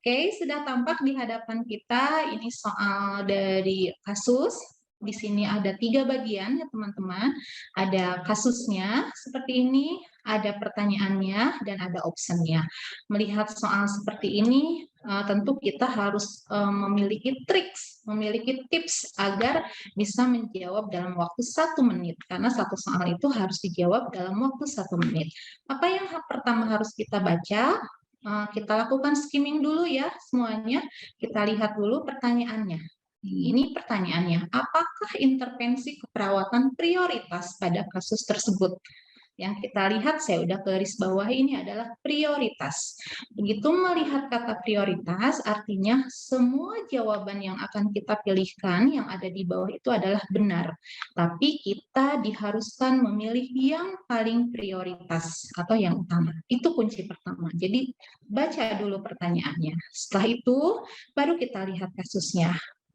Oke, sudah tampak di hadapan kita ini soal dari kasus. Di sini ada 3 bagian ya teman-teman. Ada kasusnya seperti ini, ada pertanyaannya, dan ada optionnya. Melihat soal seperti ini, tentu kita harus memiliki triks, memiliki tips agar bisa menjawab dalam waktu 1 menit. Karena satu soal itu harus dijawab dalam waktu 1 menit. Apa yang pertama harus kita baca? Kita lakukan skimming dulu ya semuanya. Kita lihat dulu pertanyaannya. Ini pertanyaannya, apakah intervensi keperawatan prioritas pada kasus tersebut? Yang kita lihat, saya udah garis bawah ini adalah prioritas. Begitu melihat kata prioritas, artinya semua jawaban yang akan kita pilihkan yang ada di bawah itu adalah benar. Tapi kita diharuskan memilih yang paling prioritas atau yang utama. Itu kunci pertama. Jadi baca dulu pertanyaannya. Setelah itu baru kita lihat kasusnya.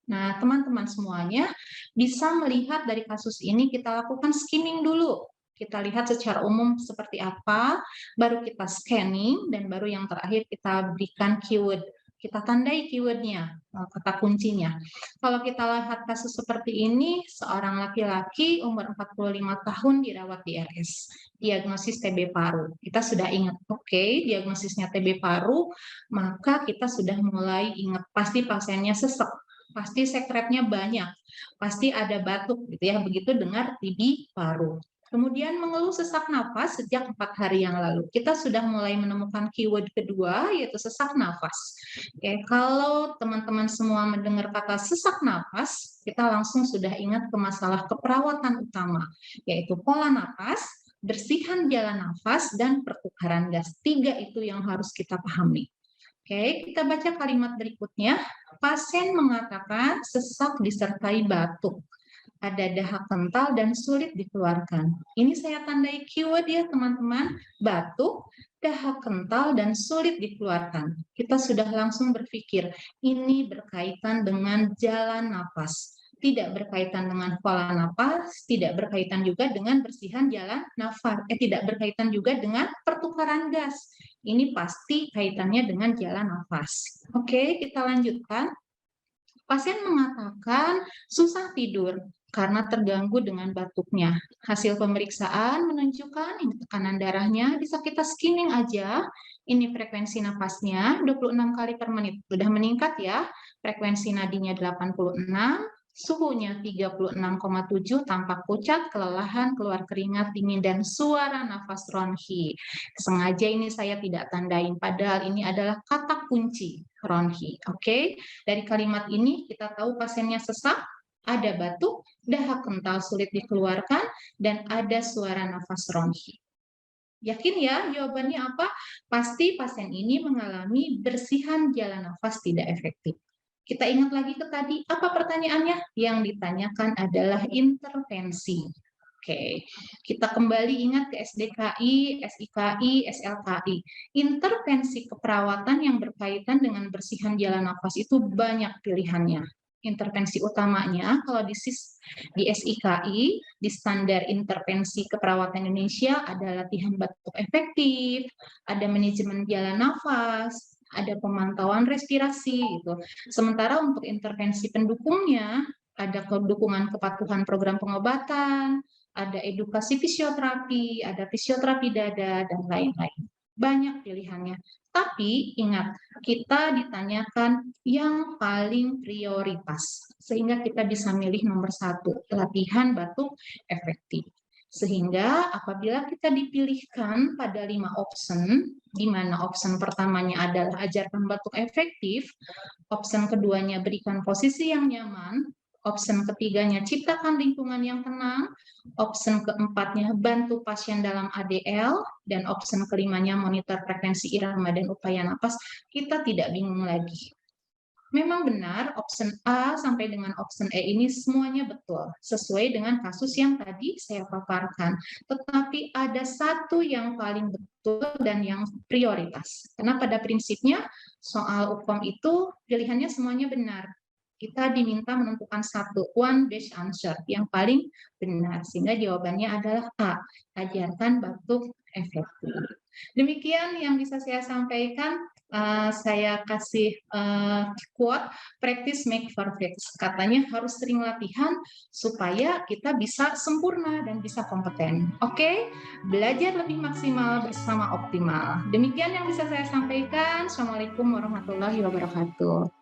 Nah, teman-teman semuanya bisa melihat dari kasus ini kita lakukan skimming dulu. Kita lihat secara umum seperti apa, baru kita scanning, dan baru yang terakhir kita berikan keyword. Kita tandai keywordnya, kata kuncinya. Kalau kita lihat kasus seperti ini, seorang laki-laki umur 45 tahun dirawat di RS. Diagnosis TB paru. Kita sudah ingat, oke, diagnosisnya TB paru, maka kita sudah mulai ingat, pasti pasiennya sesek, pasti sekretnya banyak, pasti ada batuk gitu ya, begitu dengar TB paru. Kemudian mengeluh sesak nafas sejak 4 hari yang lalu. Kita sudah mulai menemukan keyword kedua, yaitu sesak nafas. Oke, kalau teman-teman semua mendengar kata sesak nafas, kita langsung sudah ingat ke masalah keperawatan utama, yaitu pola nafas, bersihan jalan nafas, dan pertukaran gas. 3 itu yang harus kita pahami. Oke, kita baca kalimat berikutnya. Pasien mengatakan sesak disertai batuk. Ada dahak kental dan sulit dikeluarkan. Ini saya tandai keyword ya teman-teman. Batuk, dahak kental, dan sulit dikeluarkan. Kita sudah langsung berpikir, ini berkaitan dengan jalan nafas. Tidak berkaitan dengan pola nafas, tidak berkaitan juga dengan bersihan jalan nafas. Tidak berkaitan juga dengan pertukaran gas. Ini pasti kaitannya dengan jalan nafas. Oke, kita lanjutkan. Pasien mengatakan susah tidur karena terganggu dengan batuknya. Hasil pemeriksaan menunjukkan ini tekanan darahnya, bisa kita skimming aja. Ini frekuensi nafasnya 26 kali per menit. Sudah meningkat ya. Frekuensi nadinya 86, suhunya 36,7, tampak pucat, kelelahan, keluar keringat dingin, dan suara nafas ronhi. Sengaja ini saya tidak tandain, padahal ini adalah kata kunci ronhi. Oke? Dari kalimat ini kita tahu pasiennya sesak, ada batuk, dahak kental sulit dikeluarkan, dan ada suara nafas ronhi. Yakin ya jawabannya apa? Pasti pasien ini mengalami bersihan jalan nafas tidak efektif. Kita ingat lagi ke tadi, apa pertanyaannya? Yang ditanyakan adalah intervensi. Oke, kita kembali ingat ke SDKI, SIKI, SLKI. Intervensi keperawatan yang berkaitan dengan bersihan jalan nafas itu banyak pilihannya. Intervensi utamanya kalau di SIKI, di standar intervensi keperawatan Indonesia, ada latihan batuk efektif, ada manajemen jalan nafas, ada pemantauan respirasi gitu. Sementara untuk intervensi pendukungnya ada dukungan kepatuhan program pengobatan, ada edukasi fisioterapi, ada fisioterapi dada, dan lain-lain. Banyak pilihannya. Tapi ingat, kita ditanyakan yang paling prioritas. Sehingga kita bisa milih nomor 1, latihan batuk efektif. Sehingga apabila kita dipilihkan pada 5 option, di mana option pertamanya adalah ajarkan batuk efektif, option keduanya berikan posisi yang nyaman, option ketiganya ciptakan lingkungan yang tenang, option keempatnya bantu pasien dalam ADL, dan option kelimanya monitor frekuensi irama dan upaya napas, kita tidak bingung lagi. Memang benar, option A sampai dengan option E ini semuanya betul, sesuai dengan kasus yang tadi saya paparkan. Tetapi ada satu yang paling betul dan yang prioritas. Karena pada prinsipnya soal UKOM itu pilihannya semuanya benar. Kita diminta menentukan satu, one best answer, yang paling benar. Sehingga jawabannya adalah A, ajarkan batuk efektif. Demikian yang bisa saya sampaikan. Saya kasih quote, practice make perfect. Katanya harus sering latihan supaya kita bisa sempurna dan bisa kompeten. Oke, belajar lebih maksimal bersama optimal. Demikian yang bisa saya sampaikan. Assalamualaikum warahmatullahi wabarakatuh.